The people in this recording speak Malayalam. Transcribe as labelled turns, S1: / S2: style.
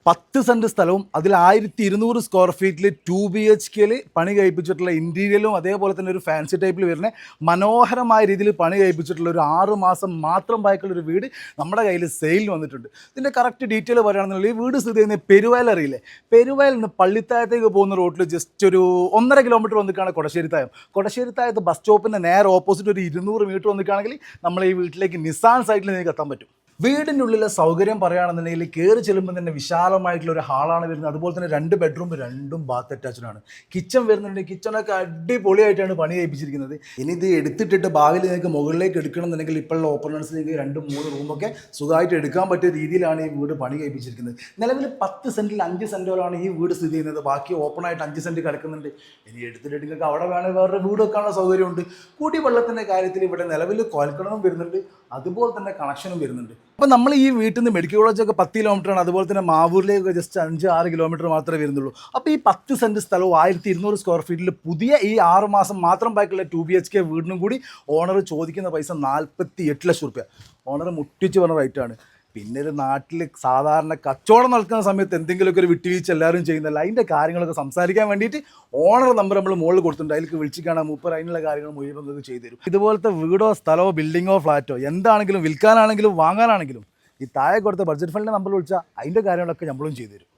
S1: 10 സെൻറ്റ് സ്ഥലവും അതിൽ 1200 സ്ക്വയർ ഫീറ്റിൽ 2 BHK പണി കഴിപ്പിച്ചിട്ടുള്ള ഇൻറ്റീരിയലും അതേപോലെ തന്നെ ഒരു ഫാൻസി ടൈപ്പിൽ വരുന്ന മനോഹരമായ രീതിയിൽ പണി കഴിപ്പിച്ചിട്ടുള്ള ഒരു 6 മാസം മാത്രം ബാക്കിയുള്ള ഒരു വീട് നമ്മുടെ കയ്യിൽ സെയിലിന് വന്നിട്ടുണ്ട്. ഇതിൻ്റെ കറക്റ്റ് ഡീറ്റെയിൽ പറയുകയാണെന്നുണ്ടെങ്കിൽ ഈ വീട് സ്ഥിതി ചെയ്യുന്നത് പെരുവയൽ അറിയില്ലേ, പെരുവയൽ നിന്ന് പള്ളിത്തായത്തേക്ക് പോകുന്ന റോഡിൽ ജസ്റ്റ് ഒരു 1.5 കിലോമീറ്റർ വന്നിട്ടാണ് കൊടശ്ശേരിത്തായം. കൊടശ്ശേരിത്തായത്ത് ബസ് സ്റ്റോപ്പിൻ്റെ നേരെ ഓപ്പോസിറ്റ് ഒരു 200 മീറ്റർ വന്നിട്ടാണെങ്കിൽ നമ്മൾ ഈ വീട്ടിലേക്ക് നിസാൻ സൈറ്റിൽ നിങ്ങൾക്ക് എത്താൻ പറ്റും. വീടിൻ്റെ ഉള്ളിലെ സൗകര്യം പറയുകയാണെന്നുണ്ടെങ്കിൽ കയറി ചെല്ലുമ്പോൾ തന്നെ വിശാലമായിട്ടുള്ള ഒരു ഹാളാണ് വരുന്നത്. അതുപോലെ തന്നെ 2 ബെഡ്റൂം 2 ബാത്ത് അറ്റാച്ച്ഡാണ്. കിച്ചൺ വരുന്നുണ്ട്. കിച്ചണൊക്കെ അടിപൊളിയായിട്ടാണ് പണി കഴിപ്പിച്ചിരിക്കുന്നത്. ഇനി ഇത് എടുത്തിട്ടിട്ട് ഭാവിയിൽ നിങ്ങൾക്ക് മുകളിലേക്ക് എടുക്കണം എന്നുണ്ടെങ്കിൽ ഇപ്പോഴുള്ള ഓപ്പണേഴ്സിലേക്ക് 2-3 റൂമൊക്കെ സുഖമായിട്ട് എടുക്കാൻ പറ്റിയ രീതിയിലാണ് ഈ വീട് പണി കഴിപ്പിച്ചിരിക്കുന്നത്. നിലവിൽ 10 സെൻറ്റിൽ 5 സെൻറ്റോളാണ് ഈ വീട് സ്ഥിതി ചെയ്യുന്നത്. ബാക്കി ഓപ്പണായിട്ട് 5 സെൻറ്റ് കിടക്കുന്നുണ്ട്. ഇനി എടുത്തിട്ട് നിങ്ങൾക്ക് അവിടെ വേണമെങ്കിൽ വേറൊരു വീട് വെക്കാനുള്ള സൗകര്യമുണ്ട്. കുടിവെള്ളത്തിൻ്റെ കാര്യത്തിൽ ഇവിടെ നിലവിൽ കോൽക്കിണറും വരുന്നുണ്ട്, അതുപോലെ തന്നെ കണക്ഷനും വരുന്നുണ്ട്. അപ്പോൾ നമ്മൾ ഈ വീട്ടിൽ നിന്ന് മെഡിക്കൽ കോളേജൊക്കെ 10 കിലോമീറ്ററാണ്. അതുപോലെ തന്നെ മാവൂരിലേക്ക് ജസ്റ്റ് 5-6 കിലോമീറ്റർ മാത്രമേ വരുന്നുള്ളൂ. അപ്പോൾ ഈ 10 സെൻറ്റ് സ്ഥലവും 1200 സ്ക്വയർ ഫീറ്റിൽ പുതിയ ഈ 6 മാസം മാത്രം ബാക്കിയുള്ള 2 BHK വീടിനും കൂടി ഓണർ ചോദിക്കുന്ന പൈസ 48 ലക്ഷം രൂപ. ഓണർ മുട്ടിച്ച് പറഞ്ഞ റേറ്റാണ്. പിന്നെ ഒരു നാട്ടിൽ സാധാരണ കച്ചവടം നടക്കുന്ന സമയത്ത് എന്തെങ്കിലുമൊക്കെ ഒരു വിട്ടുവീഴ്ച എല്ലാവരും ചെയ്യുന്നല്ല. അതിൻ്റെ കാര്യങ്ങളൊക്കെ സംസാരിക്കാൻ വേണ്ടിയിട്ട് ഓണർ നമ്പർ നമ്മൾ മുകളിൽ കൊടുത്തിട്ടുണ്ട്. അതിലേക്ക് വിളിച്ച് കാണാൻ മൂപ്പർ അതിനുള്ള കാര്യങ്ങൾ മുഴുവൻ നിങ്ങൾക്ക് ചെയ്തു തരും. ഇതുപോലത്തെ വീടോ സ്ഥലമോ ബിൽഡിങ്ങോ ഫ്ലാറ്റോ എന്താണെങ്കിലും വിൽക്കാനാണെങ്കിലും വാങ്ങാനാണെങ്കിലും ഈ താഴെ കൊടുത്ത ബഡ്ജറ്റ് ഫണ്ടിൻ്റെ നമ്പർ വിളിച്ചാൽ അതിൻ്റെ കാര്യങ്ങളൊക്കെ നമ്മളും ചെയ്തു തരും.